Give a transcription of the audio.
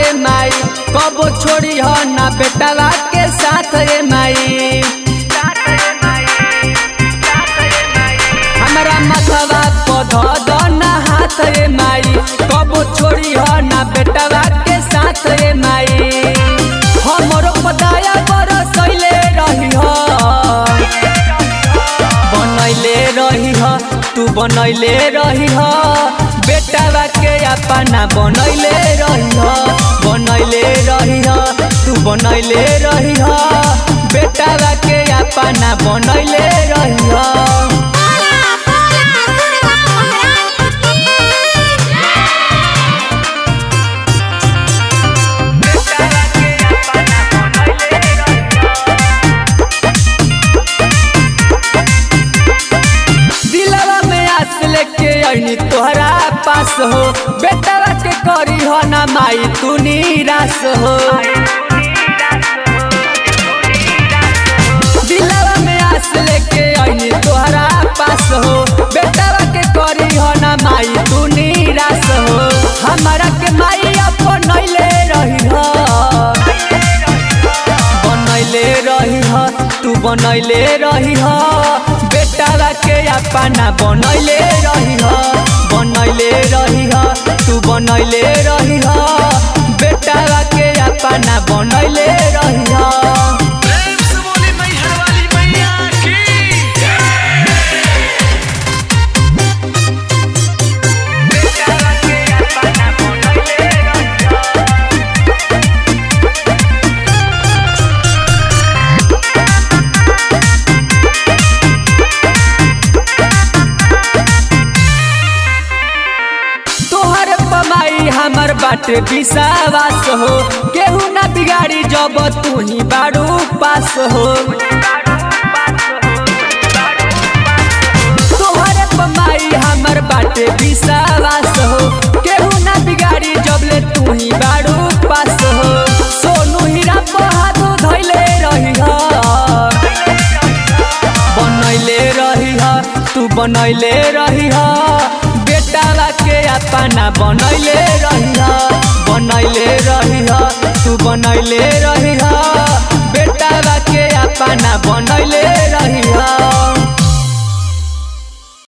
रे माई, कबो छोड़ी हो ना बेटवा के साथ रे माई। हमारा मथवा पौधा दो ना हाथ रे माई, कबो छोड़ी हो ना बेटवा के साथ रे माई। हमरो पदाया बरसैले रही हो, बनैले रही हो तू बनैले रही हो, बेटवा के अपना बनैले रही हो, बनैले रही हो तू बनैले रही हो, बेटवा के अपना बनैले रही हो। तोहरा पास हो बेटवा के करी हो ना माई तू निराश हो, दिलवा में आस लेके आईनी तोहरा पास हो, बेटवा के करी हो ना माई तू निराश हो। हमारा के माई बनैले रही हो, बनैले रही हो तू बनैले रही हो, बेटवा के अपना बनैले रही हो, बनैले रही हो तू बनैले रही हो, बेटवा के अपना बनैले रही हो। हमर बाटे विश्वास हो, केहू ना बिगाड़ी जब तू ही बारू पास हो। तोहरे पमाई हमर बाटे विश्वास हो, केहू ना बिगाड़ी जब ले तू ही बारू पास हो। सोनू हीरा बहादुर धैले रही हो, बनैले रही हो तू बनैले रही हो, बेटवा के अपना बनैले रही हो, बनैले रही हो तू बनैले रही